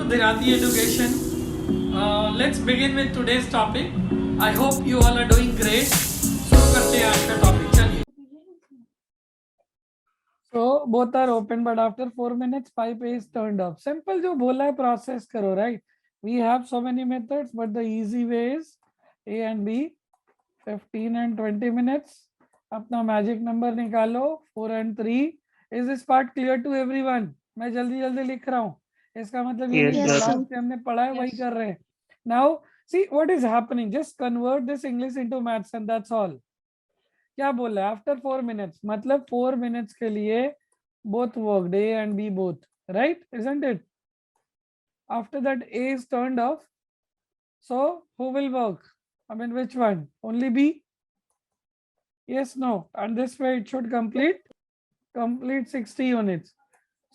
Gujarati Education. Let's begin with today's topic. I hope you all are doing great. शुरू करते हैं आज का टॉपिक, चलिए. So both are open, but after 4 minutes pipe is turned off. Simple जो बोला है process करो, right? We have so many methods, but the easy way is A and B. 15 and 20 minutes. अपना magic number निकालो. 4 and 3. Is this part clear to everyone? मैं जल्दी जल्दी लिख रहा हूँ. इसका मतलब ये नहीं Yes, क्लास में हमने पढ़ा है वही कर रहे हैं. Now see what is happening. Just convert this English into maths and that's all. क्या बोला है? After 4 minutes. मतलब 4 minutes के लिए both worked, A and B both, right? Isn't it? After that A is turned off. So who will work? I mean, which one? Only B? Yes, no. And this way it should complete 60 units.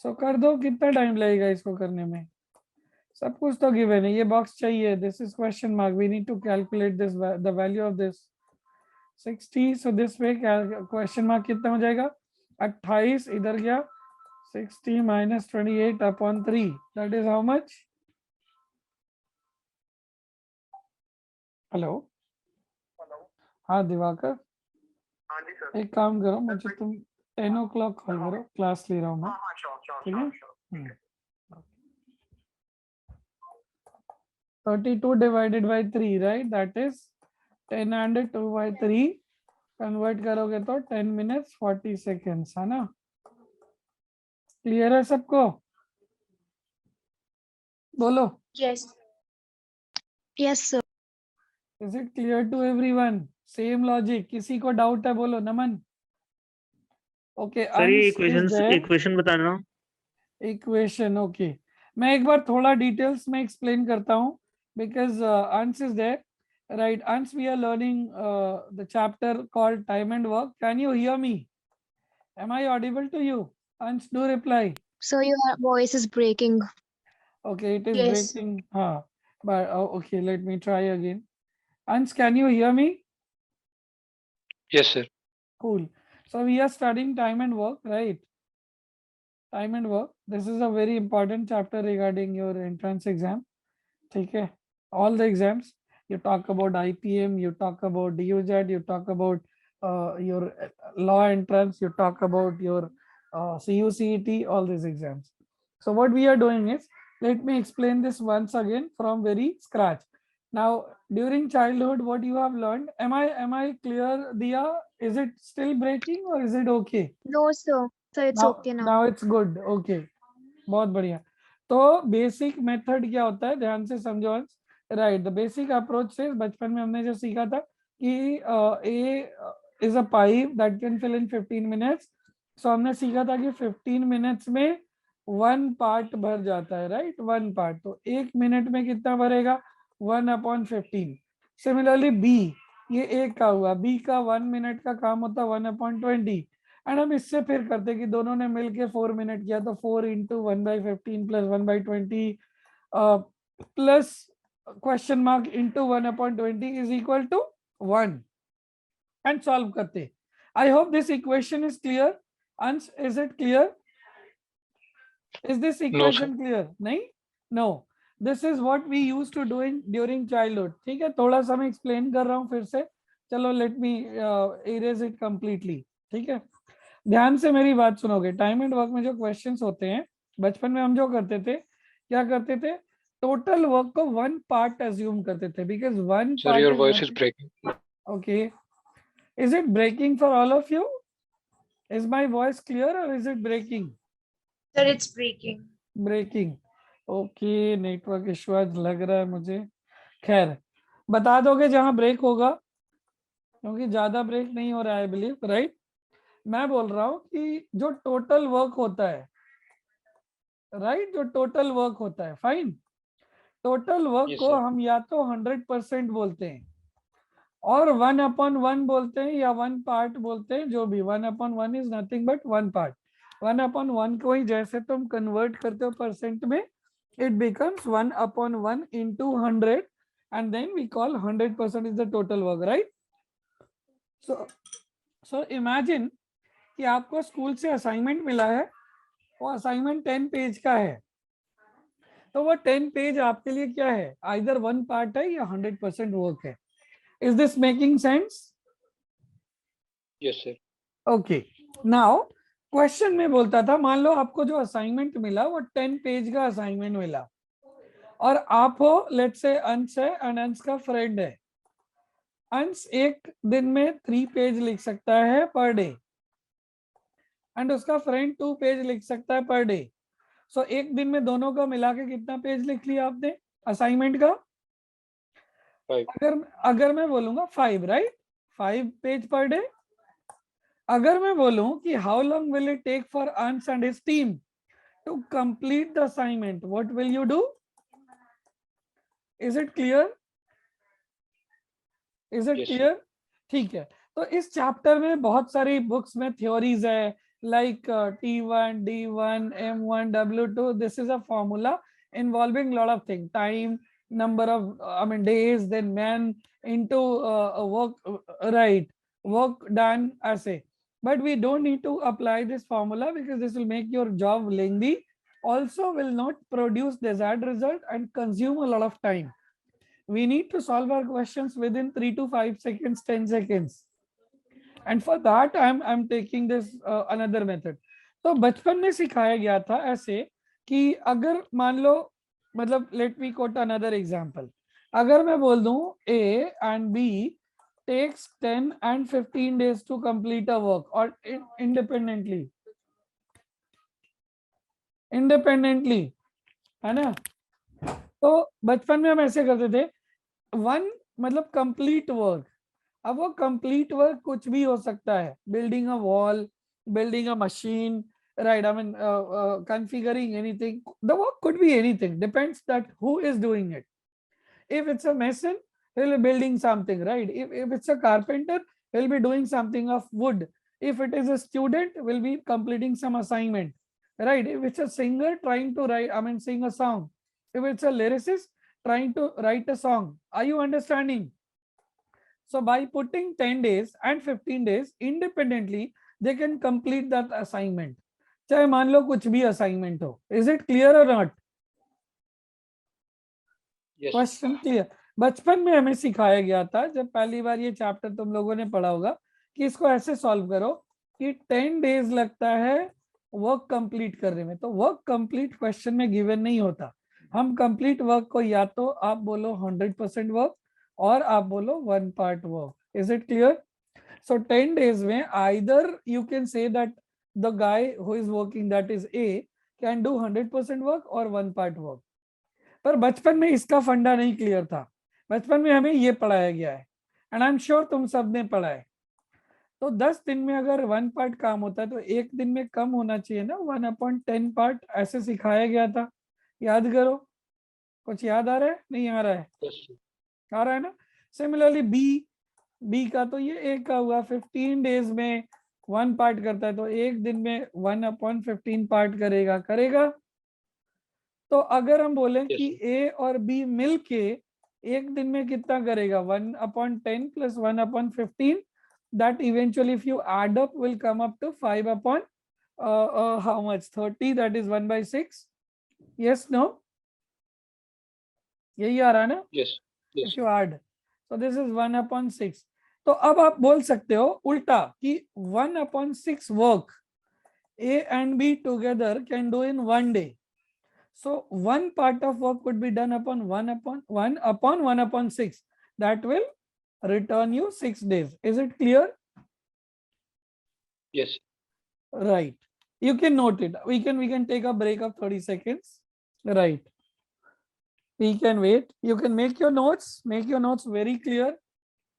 So कर दो. कितना time लगेगा इसको करने में? सब कुछ तो गिवन है. ये बॉक्स चाहिए. This is question mark. We need to calculate this, the value of this 60. So this way question mark कितना हो जाएगा? 28 इधर गया. 60 minus 28 upon 3. That is how much? Hello. हाँ दिवाकर. हाँ जी सर. एक काम करो, मुझे तुम 10 o'clock कॉल करो. क्लास ले रहा हूँ मैं. ठीक है. 32 divided by 3, right? That is 10 and 2 by 3. Convert करोगे तो 10 minutes 40 seconds, है ना? क्लियर है सबको? बोलो. Yes. Yes, sir. Is it clear to everyone? Same logic. किसी को डाउट है बोलो. नमन. Okay. सर ये इक्वेशन बता रहा हूँ. Equation okay. मैं एक बार थोड़ा डिटेल्स में एक्सप्लेन करता हूँ because Ans is there, right? Ans, we are learning the chapter called time and work. Can you hear me? Am I audible to you? Ans, do reply. So your voice is breaking. Okay, it is Yes. breaking. But okay, let me try again. Ans, can you hear me? Yes, sir. Cool. So we are studying time and work, right? Time and work. This is a very important chapter regarding your entrance exam. Okay. All the exams. You talk about IPM, you talk about DUZ, you talk about your law entrance, you talk about your CUCET, all these exams. So what we are doing is, let me explain this once again from very scratch. Now, during childhood, what you have learned, am I clear, Diya? Is it still breaking or is it okay? No, sir. So it's okay now. Now it's good. Okay. बहुत बढ़िया. तो basic method क्या होता है, ध्यान से समझो. Right. The basic approach से बचपन में हमने जो सीखा था कि A is a pipe that can fill in 15 minutes. So हमने सीखा था कि 15 मिनट्स में 1 पार्ट भर जाता है, राइट? 1 पार्ट. तो 1 मिनट में कितना भरेगा? 1/15. सिमिलरली बी, ये एक का हुआ. बी का 1 मिनट का काम होता है 1/20. एंड हम इससे फिर करते कि दोनों ने मिलके 4 मिनट किया तो 4 into 1/15 plus 1/20 plus question mark into 1/20 is equal to 1 and solve करते. I hope this equation is clear. Ans, is it clear? Is this equation clear? नहीं? No. This is what we used to do during childhood. ठीक है. थोड़ा सा मैं explain कर रहा हूँ फिर से. चलो let me erase it completely. ठीक है. ध्यान से मेरी बात सुनोगे. टाइम एंड वर्क में जो क्वेश्चंस होते हैं, बचपन में हम जो करते थे, क्या करते थे? टोटल वर्क को 1 पार्ट अज्यूम करते थे because 1 Sir, your voice is breaking. Okay. Is it breaking for all of you? Is my voice clear or is it breaking? Sir, it's breaking. Breaking. Okay, network issue आज लग रहा है मुझे. खैर, बता दोगे जहां ब्रेक होगा, क्योंकि ज्यादा ब्रेक नहीं हो रहा है, बिलीव, राइट? मैं बोल रहा हूं कि जो टोटल वर्क होता है, राइट? जो टोटल वर्क होता है, फाइन. टोटल वर्क Yes, को sir. हम या तो 100% बोलते हैं और 1/1 बोलते हैं या 1 पार्ट बोलते हैं. जो भी 1/1 इज नथिंग बट 1 पार्ट. 1/1 को ही जैसे तुम कन्वर्ट करते हो परसेंट में, it becomes 1/1 into 100 and then we call 100% is the total work, right? So imagine कि आपको स्कूल से असाइनमेंट मिला है, वो असाइनमेंट 10 पेज का है. तो वो 10 पेज आपके लिए क्या है, आइदर 1 पार्ट है या 100% वर्क है. Is this making sense? Yes, sir. Okay. Now question में बोलता था, मान लो आपको जो असाइनमेंट मिला वो 10 पेज का असाइनमेंट मिला, और आप हो लेट्स से अंश है एंड अंश का फ्रेंड है. अंश एक दिन में 3 पेज लिख सकता है पर डे, एंड उसका फ्रेंड 2 पेज लिख सकता है पर डे. सो एक दिन में दोनों का मिला के कितना पेज लिख लिया आपने असाइनमेंट का? 5. अगर मैं बोलूंगा 5, राइट, 5 पेज पर डे. अगर मैं बोलूं कि how long will it take for Ansh and his team to complete the assignment, what will you do? Is it clear? Is it Yes, clear? ठीक है. तो इस चैप्टर में बहुत सारी बुक्स में थ्योरीज है, like T1, D1, M1, W2. This is a formula involving lot of things: time, number of days, then man into work, right, work done, ऐसे. But we don't need to apply this formula because this will make your job lengthy, also will not produce desired result and consume a lot of time. We need to solve our questions within 3 to 5 seconds, 10 seconds. And for that I'm taking this another method. तो बचपन में सिखाया गया था ऐसे कि अगर मान लो, मतलब let me quote another example. अगर मैं बोल दूं A and B takes 10 and 15 days to complete a work or independently है ना. तो बचपन में हम ऐसे करते थे, वन मतलब कंप्लीट वर्क. अब वो कंप्लीट वर्क कुछ भी हो सकता है, building a wall, building a machine, right, configuring anything. The work could be anything, depends that who is doing it. If it's a mason, he'll be building something, right? If it's a carpenter, he'll be doing something of wood. If it is a student, will be completing some assignment, right? If it's a singer trying to write, sing a song. If it's a lyricist trying to write a song. Are you understanding? So by putting 10 days and 15 days independently, they can complete that assignment. चाहे मान लो कुछ भी assignment हो. Is it clear or not? yes. Question clear? बचपन में हमें सिखाया गया था, जब पहली बार ये चैप्टर तुम लोगों ने पढ़ा होगा, कि इसको ऐसे सॉल्व करो कि 10 डेज लगता है वर्क कंप्लीट करने में. तो वर्क कंप्लीट क्वेश्चन में गिवन नहीं होता. हम कंप्लीट वर्क को या तो आप बोलो 100% वर्क और आप बोलो 1 part work. Is it clear? So 10 days में either you can say that the guy who is working, that is A, can do 100% work और 1 पार्ट वर्क. पर बचपन में इसका फंडा नहीं क्लियर था. बचपन में हमें ये पढ़ाया गया है, एंड आई एम श्योर तुम सब ने पढ़ा है. तो 10 दिन में अगर 1 पार्ट काम होता है तो एक दिन में कम होना चाहिए ना, 1/10 पार्ट, ऐसे सिखाया गया था. याद करो, कुछ याद आ रहा है? नहीं आ रहा है? Yes, sir. आ रहा है ना. सिमिलरली बी का तो ये एक का हुआ, 15 डेज में 1 पार्ट करता है, तो एक दिन में 1/15 पार्ट करेगा. तो अगर हम बोले Yes, कि ए और बी मिलके एक दिन में कितना करेगा, 1/10 plus 1/15, that eventually if you add up will come up to 5 how much, 30, that is 1/6. Yes, no? यही आ रहा है ना? yes, yes. If you add, so this is 1/6. तो अब आप बोल सकते हो उल्टा कि 1/6 work A and B together can do in 1 day. So 1 part of work could be done upon 1/6. That will return you 6 days. Is it clear? Yes. Right. You can note it. We can take a break of 30 seconds. Right. We can wait. You can make your notes very clear,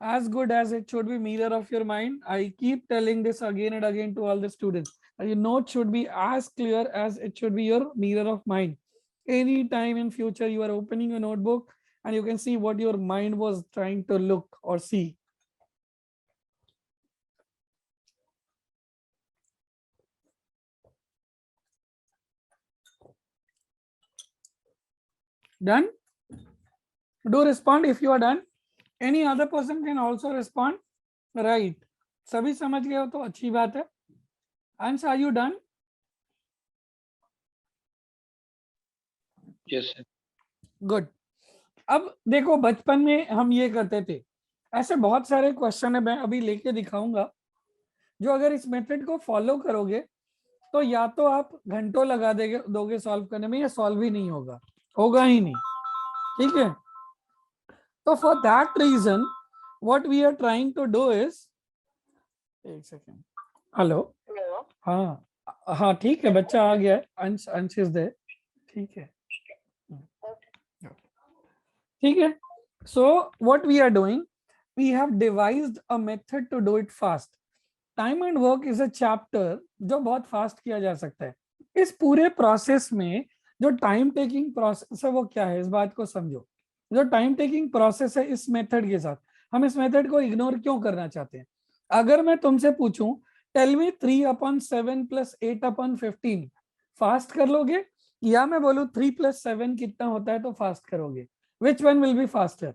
as good as it should be mirror of your mind. I keep telling this again and again to all the students. Your note should be as clear as it should be your mirror of mind. Any time in future you are opening a notebook and you can see what your mind was trying to look or see. Done? Do respond if you are done. Any other person can also respond. Right. सभी समझ गए हो तो अच्छी बात है. Ans, are you done? Yes, sir. Good. अब देखो बचपन में हम ये करते थे, ऐसे बहुत सारे क्वेश्चन है मैं अभी लेके दिखाऊंगा, जो अगर इस मेथड को फॉलो करोगे तो या तो आप घंटों लगा दोगे सॉल्व करने में, या सॉल्व ही नहीं होगा, होगा ही नहीं। ठीक है, तो for that reason what we are trying to do is, एक सेकेंड, हेलो, हाँ हाँ ठीक है, बच्चा आ गया है, अंश, अंश इज देयर, ठीक है ठीक है। So what we are doing, we have devised a method to do it fast. Time and work is a chapter जो बहुत फास्ट किया जा सकता है। इस पूरे प्रोसेस में जो टाइम टेकिंग प्रोसेस है वो क्या है, इस बात को समझो। जो टाइम टेकिंग प्रोसेस है इस मेथड के साथ, हम इस मेथड को इग्नोर क्यों करना चाहते हैं? अगर मैं तुमसे पूछूं टेल मी 3/7 + 8/15 फास्ट कर लोगे, या मैं बोलूं 3 + 7 कितना होता है तो फास्ट करोगे? Which one will be faster?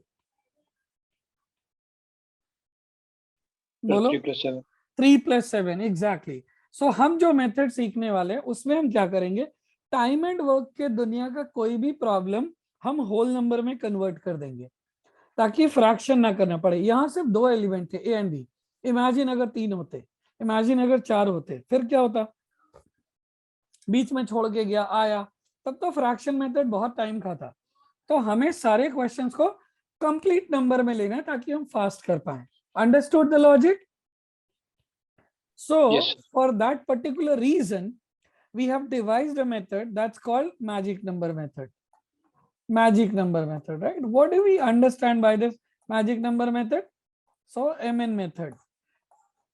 बोलो। 3 + 7. 3 + 7 एग्जैक्टली। सो हम जो मेथड सीखने वाले हैं उसमें हम क्या करेंगे, टाइम एंड वर्क के दुनिया का कोई भी प्रॉब्लम हम होल नंबर में कन्वर्ट कर देंगे, ताकि फ्रैक्शन ना करना पड़े। यहाँ सिर्फ 2 एलिमेंट थे, ए एंड बी। इमेजिन अगर 3 होते, इमेजिन अगर 4 होते, फिर क्या होता? बीच में छोड़ के गया, आया, तब तो फ्रैक्शन मेथड बहुत टाइम खाता। तो हमें सारे क्वेश्चंस को कंप्लीट नंबर में लेना है ताकि हम फास्ट कर पाए। Understood the logic? So Yes, sir. for that particular reason, we have devised a method that's called magic number method. Magic number method, right? What do we understand by this magic number method? So MN method.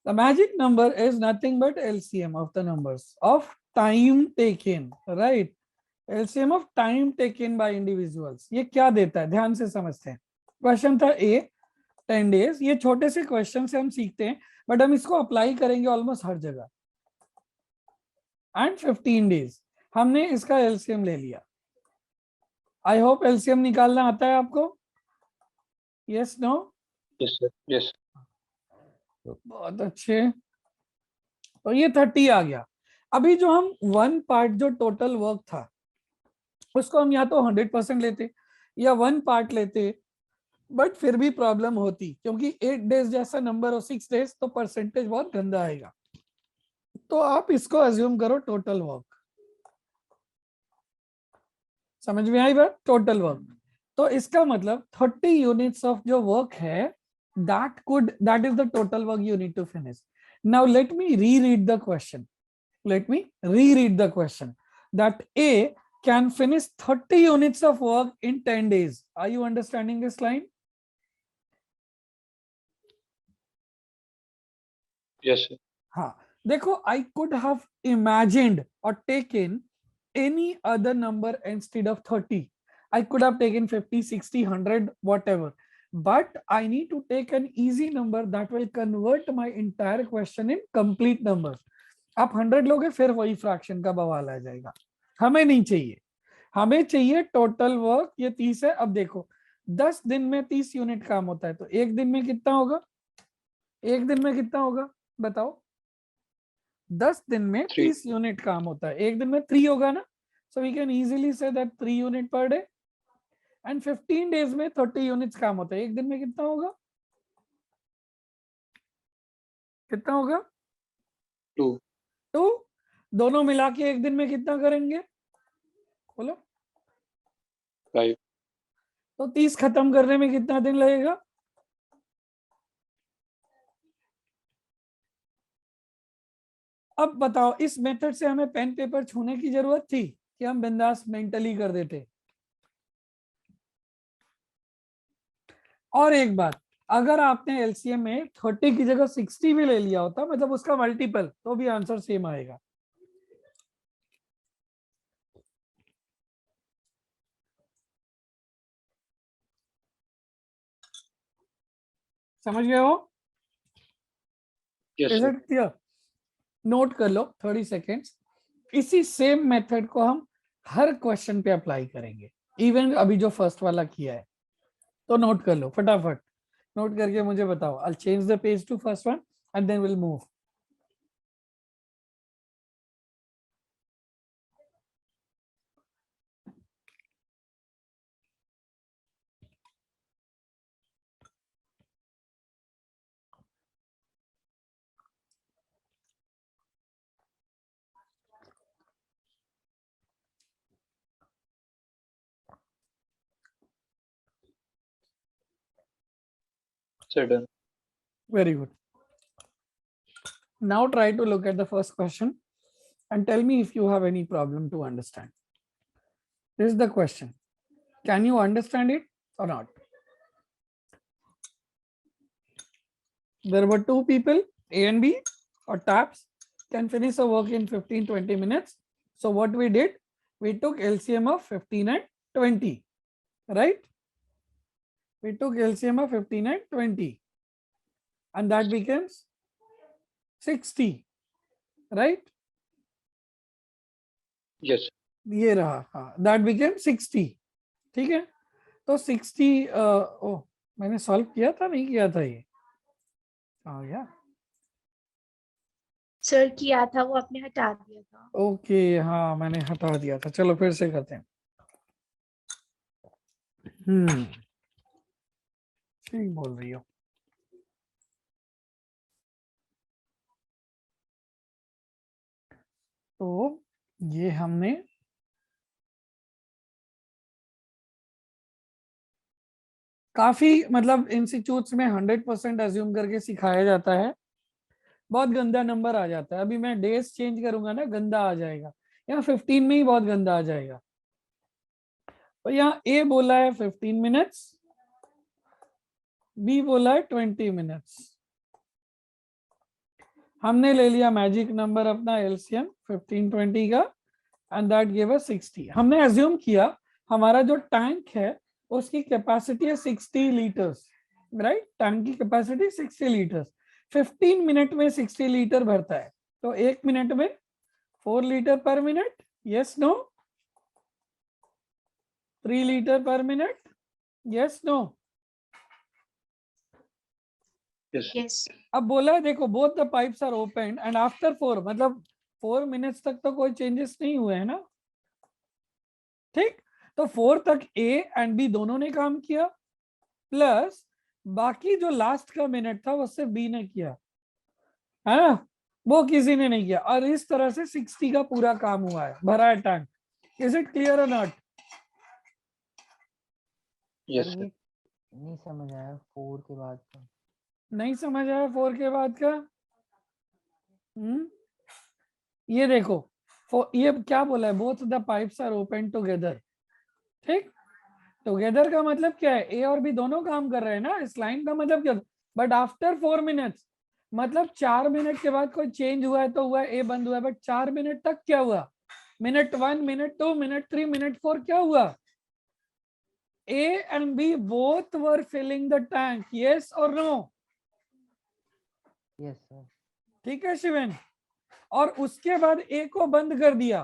The magic number is nothing but LCM of the numbers of time taken, right? LCM of time taken by individuals. ये क्या देता है, ध्यान से समझते हैं। Question था A, 10 days। ये छोटे से क्वेश्चन से हम सीखते हैं, बट हम इसको अप्लाई करेंगे ऑलमोस्ट हर जगह। एंड 15 days, हमने इसका एलसीएम ले लिया। आई होप एलसीएम निकालना आता है आपको। Yes no? Yes, sir. Yes. बहुत अच्छे। तो ये 30 आ गया। अभी जो हम 1 पार्ट जो टोटल वर्क था उसको हम या तो 100% लेते या 1 पार्ट लेते, बट फिर भी प्रॉब्लम होती, क्योंकि 8 days जैसा नंबर हो 6 days तो परसेंटेज बहुत गंदा आएगा। तो आप इसको अज्यूम करो टोटल वर्क। समझ में आई बात? Total work. तो इसका मतलब 30 यूनिट्स ऑफ जो वर्क है, that is the total work you need to finish. Now let me reread the question. Let me reread the question. That A can finish 30 units of work in 10 days. Are you understanding this line? Yes, sir. हाँ, देखो, I could have imagined or taken any other number instead of 30. I could have taken 50, 60, 100, whatever. But I need to take an easy number that will convert my entire question in complete numbers. आप 100 लोगे फिर वही fraction का बवाल आ जाएगा। हमें नहीं चाहिए, हमें चाहिए टोटल वर्क। ये 30 है। अब देखो 10 दिन में 30 यूनिट काम होता है, तो एक दिन में कितना होगा? एक दिन में कितना होगा बताओ? 10 दिन में 3. 30 यूनिट काम होता है, एक दिन में 3 होगा ना। So we can easily see that 3 unit per day. And 15 days में 30 यूनिट्स काम होता है, एक दिन में कितना होगा? कितना होगा? 2. 2। दोनों मिला के एक दिन में कितना करेंगे बोलो? 5. तो 30 खत्म करने में कितना दिन लगेगा? अब बताओ, इस मेथड से हमें पेन पेपर छूने की जरूरत थी कि हम बिंदास मेंटली कर देते? और एक बात, अगर आपने एलसीएम में 30 की जगह 60 भी ले लिया होता, मतलब उसका मल्टीपल, तो भी आंसर सेम आएगा। समझ गए हो? Yes, is sir. It clear? Note कर लो 30 सेकेंड्स। इसी सेम मेथड को हम हर क्वेश्चन पे अप्लाई करेंगे, इवन अभी जो फर्स्ट वाला किया है। तो नोट कर लो फटाफट, नोट करके मुझे बताओ। I change the page to first one and then will move. Sir, done. Very good. Now try to look at the first question and tell me if you have any problem to understand. This is the question. Can you understand it or not? There were two people, A and B, or taps, can finish a work in 15-20 minutes. So what we did, we took LCM of 15 and 20, right? We took LCM of 15 and 20, and that becomes 60, right? Yes. ये रहा, हाँ, that became 60. ठीक है, तो 60 ओ मैंने solve किया था, नहीं किया था ये? हाँ या सर किया था, वो आपने हटा दिया था। ओके, हाँ मैंने हटा दिया था, चलो फिर से करते हैं। ठीक बोल रही हो। तो ये हमने काफी मतलब इंस्टीट्यूट्स में 100% अज्यूम करके सिखाया जाता है, बहुत गंदा नंबर आ जाता है। अभी मैं डेज चेंज करूंगा ना, गंदा आ जाएगा, यहाँ 15 में ही बहुत गंदा आ जाएगा। तो यहाँ ए बोला है 15 मिनट्स, बी बोला है 20 मिनट्स। हमने ले लिया मैजिक नंबर अपना एलसीएम 15-20 का, एंड दैट गिव अस 60। हमने अज्यूम किया हमारा जो टैंक है उसकी कैपेसिटी है 60 लीटर्स, राइट? टैंक की कैपेसिटी 60 लीटर्स, 15 मिनट में 60 लीटर भरता है, तो 1 मिनट में 4 litre per minute, yes no? 3 litre per minute, yes no? Yes. Yes अब बोला है देखो, both the pipes are open and after 4, मतलब 4 मिनट्स तक तो कोई चेंजेस नहीं हुए हैं ना, ठीक? तो 4 तक ए एंड बी दोनों ने काम किया, प्लस बाकी जो लास्ट का मिनट था वो सिर्फ बी ने किया, है ना? वो किसी ने नहीं किया, और इस तरह से 60 का पूरा काम हुआ है, भरा है टैंक। इज इट क्लियर और नॉट? Yes, sir. नहीं समझ आया 4 के बाद का। नहीं समझ आया 4 के बाद का? ये देखो, ये क्या बोला है, both the pipes are open together, ठीक? टुगेदर का मतलब क्या है, ए और बी दोनों काम कर रहे हैं ना, इस लाइन का मतलब क्या? बट आफ्टर 4 मिनट्स, मतलब 4 मिनट के बाद कोई चेंज हुआ है तो हुआ, ए बंद हुआ है, बट 4 मिनट तक क्या हुआ? मिनट 1, मिनट 2, मिनट 3, मिनट 4 क्या हुआ? A and B both were filling the tank, yes और नो? Yes sir. ठीक है शिवेन, और उसके बाद ए को बंद कर दिया,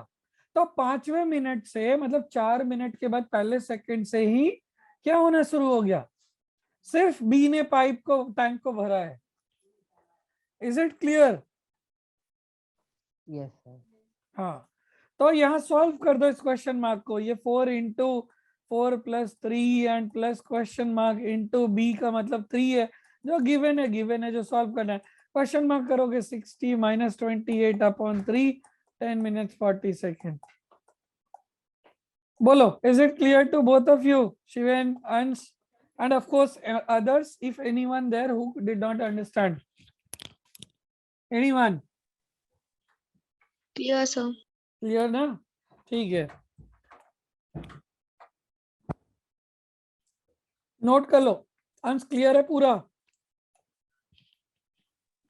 तो 5वें मिनट से मतलब 4 मिनट के बाद पहले सेकंड से ही क्या होना शुरू हो गया? सिर्फ बी ने पाइप को, टैंक को भरा है। Is it clear? Yes sir. हाँ, तो यहाँ सॉल्व कर दो इस क्वेश्चन मार्क को, ये 4 into 4 plus 3 and plus question mark into B का मतलब 3 है, जो गिवन है गिवन है, जो सॉल्व करना है। क्वेश्चन मार्क करोगे 60 माइनस 28 अपॉन 3, 10 मिनट्स 40 सेकेंड। बोलो, is it clear to both of you, Shiven, Ansh, and of course others, if anyone there who did not understand? Anyone? Clear sir. Clear ना? ठीक है, note कर लो। अंश clear है पूरा?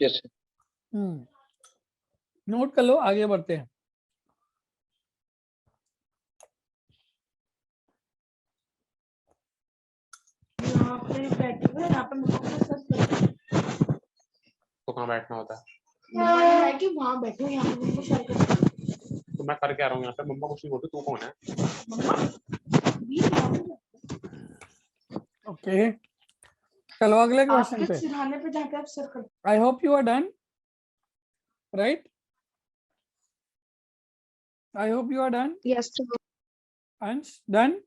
Yes, sir. Note कर लो, आगे बढ़ते हैं। तो कहाँ बैठना होता है? है कि वहाँ बैठो, यहाँ पे मुझको शेयर कर। तो मैं करके आ रहा हूँ यहाँ पे, मम्मा कुछ नहीं बोलती, तू कौन है? ओके, चलो अगले क्वेश्चन आपके पे। सिरहाने पे जाके आप सर कर। I hope you are done, right? I hope you are done. Yes sir. Ansh, done?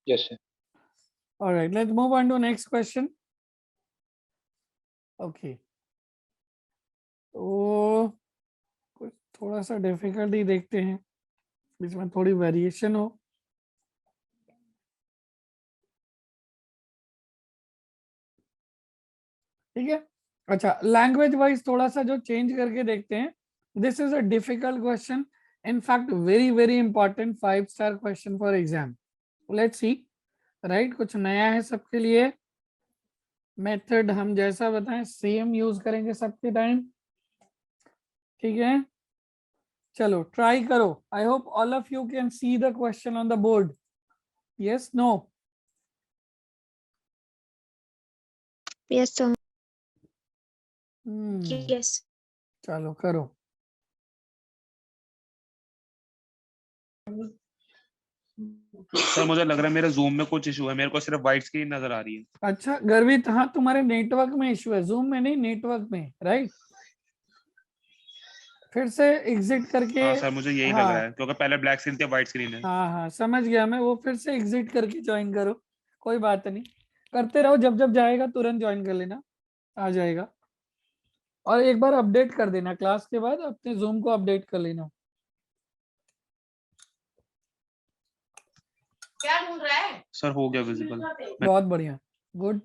Yes, sir. All right, let's move on to next question. Okay. तो कुछ थोड़ा सा डिफिकल्टी देखते हैं, इसमें थोड़ी वेरिएशन हो। ठीक है। अच्छा, लैंग्वेज वाइज थोड़ा सा जो चेंज करके देखते हैं। This is a difficult question, in fact very very important 5 star question for exam. Let's see, right, कुछ नया है सबके लिए। मेथड हम जैसा बताएं सेम यूज करेंगे सबके टाइम, ठीक है। चलो ट्राई करो। I hope all of you can see the question on the board. Yes, no? Yes sir. Hmm, yes. चलो करो। सर मुझे लग रहा है मेरे जूम में कुछ इशू है, मेरे को सिर्फ व्हाइट स्क्रीन नजर आ रही है। अच्छा गर्वित, हाँ तुम्हारे नेटवर्क में इशू है, जूम में नहीं, नेटवर्क में, राइट। फिर से एग्जिट करके, हाँ सर मुझे यही लग रहा हाँ है, क्योंकि पहले ब्लैक स्क्रीन थी, व्हाइट स्क्रीन है। हाँ हाँ समझ गया मैं, वो फिर से एग्जिट करके ज्वाइन करो, कोई बात नहीं, करते रहो, जब जब जाएगा तुरंत ज्वाइन कर लेना, आ जाएगा। और एक बार अपडेट कर देना क्लास के बाद, अपने जूम को अपडेट कर लेना। क्या ढूंढ रहा है? सर हो गया विजिबल। बहुत बढ़िया, गुड।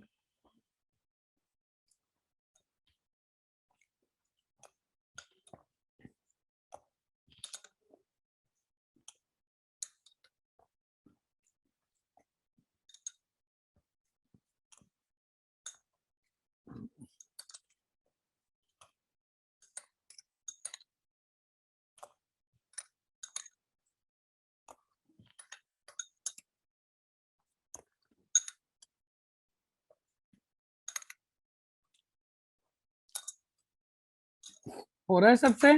हो रहा है सबसे?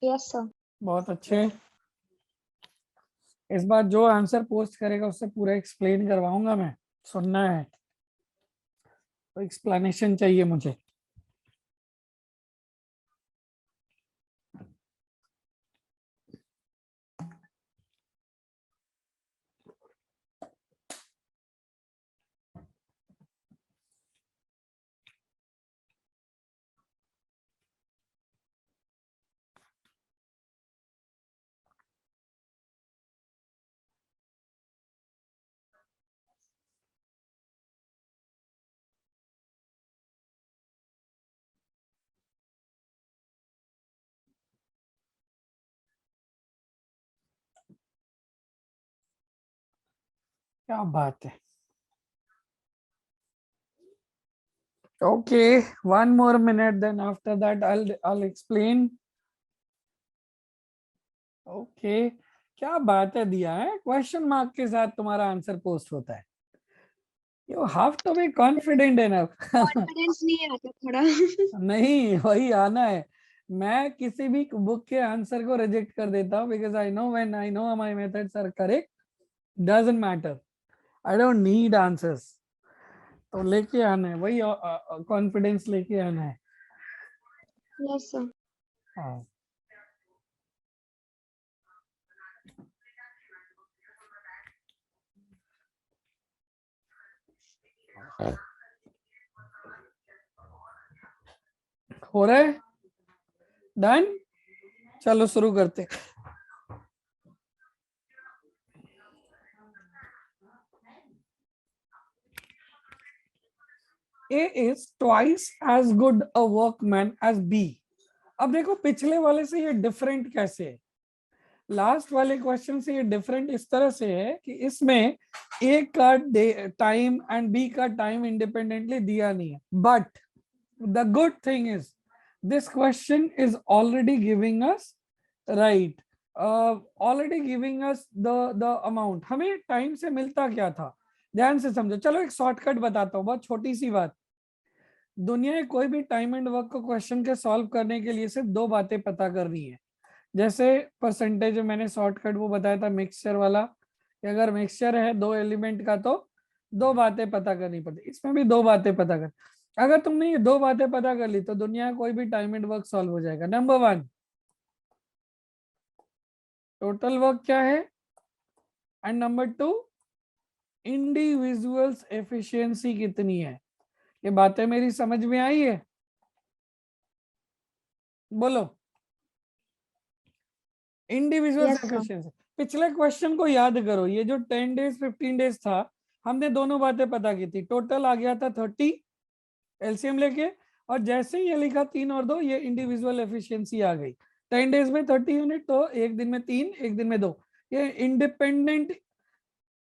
Yes sir. बहुत अच्छे। इस बार जो आंसर पोस्ट करेगा उससे पूरा एक्सप्लेन करवाऊंगा मैं, सुनना है तो एक्सप्लेनेशन चाहिए मुझे। क्या बात है। Okay, one more minute, then after that I'll explain. Okay, क्या बात है, दिया है क्वेश्चन मार्क के साथ तुम्हारा आंसर पोस्ट होता है। You have to be confident enough. Confidence नहीं आता थोड़ा। नहीं, वही आना है। मैं किसी भी बुक के आंसर को रिजेक्ट कर देता हूँ, because I know when I know my methods are correct, doesn't matter. I don't need answers. तो लेके आना है, वही कॉन्फिडेंस लेके आना है। Yes sir. हाँ, हो रहा है, डन। चलो शुरू करते। A is twice as good a workman as B. अब देखो पिछले वाले से ये डिफरेंट कैसे है, लास्ट वाले क्वेश्चन से ये डिफरेंट इस तरह से है कि इसमें A का टाइम एंड B का टाइम इंडिपेंडेंटली दिया नहीं है, but the good thing is this question is already giving us, right, already giving us the amount. हमें टाइम से मिलता क्या था, ध्यान से समझो। चलो एक शॉर्टकट बताता हूँ, बहुत छोटी सी बात। दुनिया में कोई भी टाइम एंड वर्क को क्वेश्चन के सॉल्व करने के लिए सिर्फ दो बातें पता करनी है। जैसे परसेंटेज में मैंने शॉर्टकट वो बताया था मिक्सचर वाला, कि अगर मिक्सचर है दो एलिमेंट का तो दो बातें पता करनी पड़ती, इसमें भी दो बातें पता कर। अगर तुमने ये दो बातें पता कर ली तो दुनिया कोई भी टाइम एंड वर्क सॉल्व हो जाएगा। नंबर 1, टोटल वर्क क्या है, एंड नंबर 2, इंडिविजुअल्स एफिशिएंसी कितनी है। ये बातें मेरी समझ में आई है, बोलो। Individual Yes, sir. एफिशिएंसी, पिछले क्वेश्चन को याद करो, ये जो 10 days 15 days था, हमने दोनों बातें पता की थी, टोटल आ गया था 30 एलसीएम लेके, और जैसे ही ये लिखा 3 और 2, ये इंडिविजुअल एफिशिएंसी आ गई। 10 डेज में 30 यूनिट, तो एक दिन में 3, एक दिन में 2, ये इंडिपेंडेंट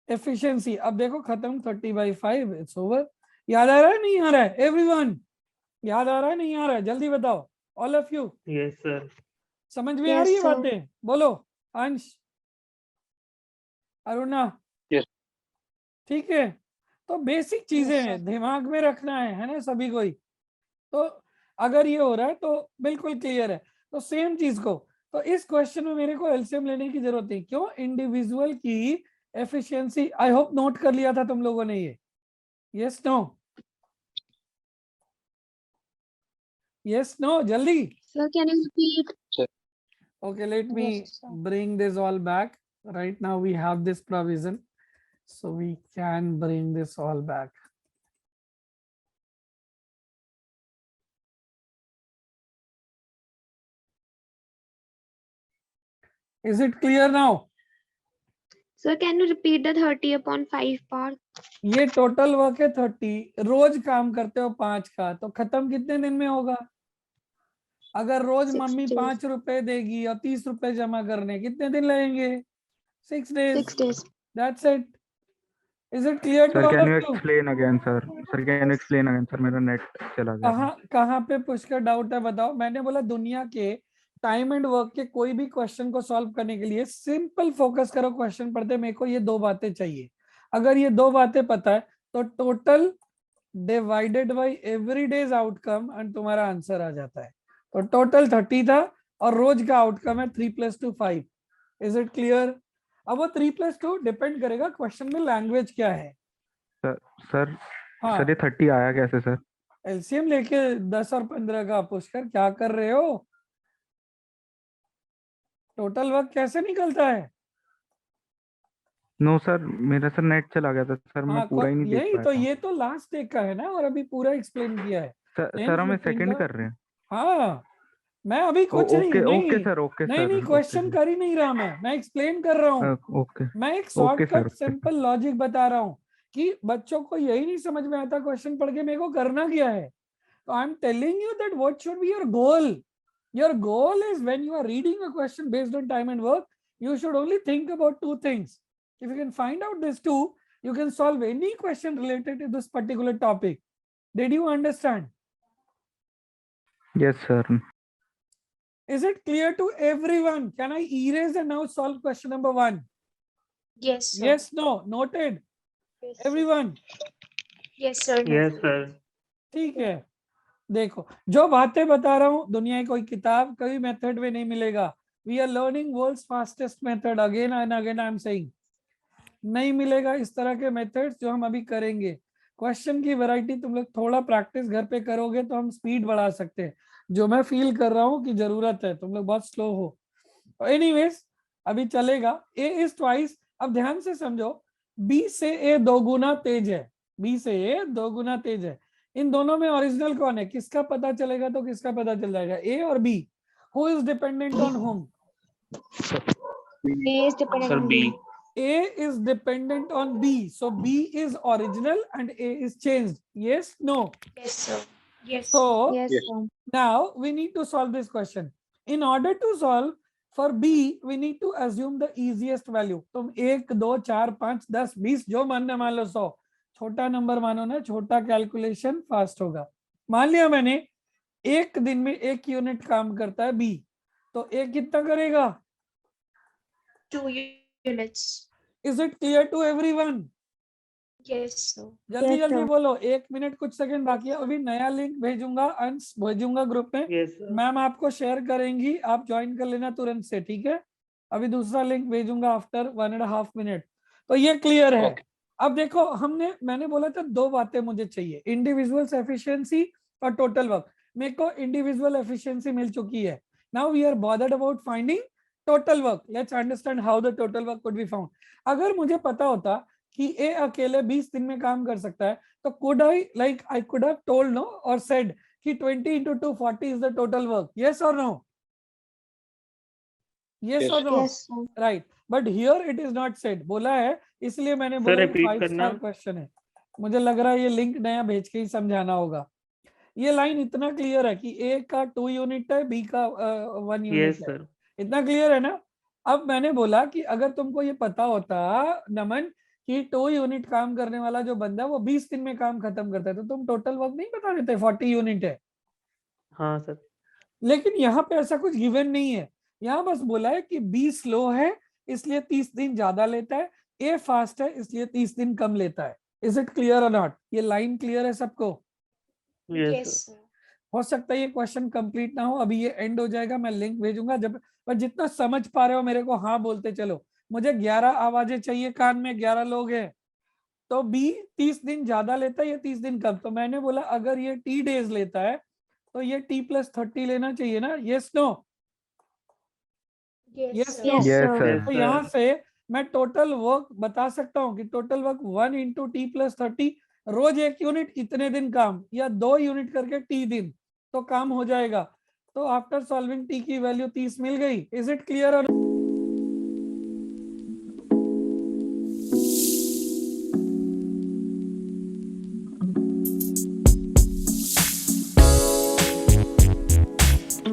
एफिशिएंसी। अब देखो खत्म, 30/5, इट्स ओवर। याद आ रहा है नहीं आ रहा है एवरीवन? याद आ रहा है नहीं आ रहा है? जल्दी बताओ all of you. Yes sir. समझ में आ Yes, रही है sir. बातें? बोलो अंश, अरुणा। Yes. ठीक है, तो बेसिक चीजें Yes, हैं, sir. दिमाग में रखना है ना सभी को ही। तो अगर ये हो रहा है तो बिल्कुल क्लियर है। तो सेम चीज को, तो इस क्वेश्चन में मेरे को एलसीएम लेने की जरूरत नहीं, क्यों? इंडिविजुअल की एफिशिएंसी, आई होप नोट कर लिया था तुम लोगों ने ये। Yes no? Yes no? जल्दी। Sir, can you repeat? Okay, let me Yes, sir. bring this all back. Right now we have this provision, so we can bring this all back. Is it clear now? Sir, can you repeat the 30/5 part? ये total work है 30, रोज काम करते हो 5 का, तो खत्म कितने दिन में होगा? अगर रोज 6 मम्मी days. 5 रुपए देगी और 30 रुपए जमा करने, कितने दिन लगेंगे? 6 days. 6 days. That's it. Is it clear to Sir, all can you of you? explain again, sir? Sir, can you explain again, sir? मेरा नेट चला गया था। कहाँ पे पुष्कर डाउट है बताओ? मैंने बोला दुनिया के टाइम एंड वर्क के कोई भी क्वेश्चन को सॉल्व करने के लिए सिंपल फोकस करो क्वेश्चन पढ़ते, मेरे को ये 2 बातें चाहिए। अगर ये 2 बातें पता है तो total divided by every days outcome and तुम्हारा आंसर आ जाता है। तो टोटल 30 था और रोज का आउटकम है 3 + 2 5। Is it clear? अब वो 3 + 2 डिपेंड करेगा क्वेश्चन में लैंग्वेज क्या है। सर हाँ, सर ये 30 आया कैसे सर? एलसीएम लेके 10 और 15 का। पुष्कर क्या कर रहे हो? टोटल वर्क कैसे निकलता है? नो सर, मेरा सर नेट चला गया था सर, मैं हाँ, पूरा ही नहीं देख यही पाया तो, था। ये तो लास्ट एक का है ना, और अभी पूरा एक्सप्लेन किया है। सर हमें सेकंड कर रहे हैं। हाँ, मैं अभी कुछ नहीं ओके नहीं ओके सर, ओके नहीं सर, नहीं, क्वेश्चन कर ही नहीं रहा मैं एक्सप्लेन कर रहा हूँ। ओके मैं एक okay sir, shortcut okay. Simple logic बता रहा हूँ कि बच्चों को यही नहीं समझ में आता क्वेश्चन पढ़ के मेरे को करना क्या है। तो I am telling you that what should be your goal. Your goal is when you are reading a question based on time and work, you should only think about 2 things. If you can find out these 2, you can solve any question related to this particular topic. Did you understand? Yes sir. Is it clear to everyone? Can I erase and now solve question number 1? Yes, sir. Yes, no, noted. Yes, sir. Everyone. Yes, sir. Yes sir. ठीक है, देखो जो बातें बता रहा हूँ दुनिया की कोई किताब कभी मेथड में नहीं मिलेगा। We are learning worlds fastest method, again and again I am saying, नहीं मिलेगा इस तरह के मेथड्स जो हम अभी करेंगे। क्वेश्चन की वैरायटी तुम लोग थोड़ा प्रैक्टिस घर पे करोगे तो हम स्पीड बढ़ा सकते हैं, जो मैं फील कर रहा हूँ कि जरूरत है, तुम लोग बहुत स्लो हो। एनीवेज अभी चलेगा। ए इज ट्वाइस। अब ध्यान से समझो, बी से ए 2 गुना तेज है, बी से ए 2 गुना तेज है। इन दोनों में ओरिजिनल कौन है? किसका पता चलेगा तो किसका पता चल जाएगा, ए और B? Who is dependent on whom? A is dependent sir on B. B. A is dependent on B, so B is original and A is changed. Yes, no? Yes, sir. Yes. So Yes, Yes. sir. now we need to solve this question. In order to solve for B, we need to assume the easiest value. तुम 1 2 4 5 10 20 जो मानना मान लो 100, छोटा number मानो ना, छोटा calculation fast होगा। मान लिया मैंने एक दिन में 1 यूनिट काम करता है B, तो A कितना करेगा? 2 units. Is it clear to everyone? Yes, sir. जल्दी Yes, जल्दी sir. बोलो, 1 मिनट कुछ सेकंड बाकी है। अभी नया लिंक भेजूंगा, अंश भेजूंगा ग्रुप में, यस सर। मैम आपको शेयर करेंगी, आप ज्वाइन कर लेना तुरंत से, ठीक है? अभी दूसरा लिंक भेजूंगा आफ्टर 1.5 मिनट। तो ये क्लियर है। Okay. अब देखो मैंने बोला था 2 बातें मुझे चाहिए, इंडिविजुअल एफिशिएंसी और टोटल वर्क। मेरे को इंडिविजुअल एफिशिएंसी मिल चुकी है। Now we are bothered about finding total work. Let's understand how the total work could be found. अगर मुझे पता होता कि ए अकेले 20 दिन में काम कर सकता है, तो could I could have told no or said कि 20 into 2 40 is the total work. Yes or no? Yes Yes. or no? Yes, sir. Right. But here it is not said, बोला है इसलिए मैंने Sir, बोला repeat 5 करना। Star question है। मुझे लग रहा है ये लिंक नया भेज के ही समझाना होगा। ये लाइन इतना क्लियर है कि ए का 2 यूनिट है, बी का 1 यूनिट Yes, है, sir. इतना क्लियर है ना। अब मैंने बोला कि अगर तुमको ये पता होता नमन कि 2 यूनिट काम करने वाला जो बंदा है वो 20 दिन में काम खत्म करता है, तो तुम टोटल वर्क नहीं बता देते 40 यूनिट है। हाँ सर। लेकिन यहाँ पे ऐसा कुछ गिवन नहीं है, यहाँ बस बोला है कि बी स्लो है इसलिए 30 दिन ज्यादा लेता है, ए फास्ट है इसलिए 30 दिन कम लेता है। इज इट क्लियर और नॉट? ये लाइन क्लियर है सबको? Yes, sir. हो सकता है ये क्वेश्चन कंप्लीट ना हो, अभी ये एंड हो जाएगा, मैं लिंक भेजूंगा जब, पर जितना समझ पा रहे हो मेरे को हाँ बोलते चलो। मुझे 11 आवाजें चाहिए कान में, 11 लोग हैं, तो बी 30 दिन ज्यादा लेता है, ये 30 दिन कम। तो मैंने बोला अगर ये टी डेज लेता है तो ये t+30 लेना चाहिए ना, yes no? Yes no? Yes, sir. Yes, तो sir. यहाँ से मैं टोटल वर्क बता सकता हूँ कि टोटल वर्क 1 × t+30, रोज 1 यूनिट इतने दिन काम, या 2 यूनिट करके t दिन, तो काम हो जाएगा। तो आफ्टर सॉल्विंग t की वैल्यू 30 मिल गई। Is it clear?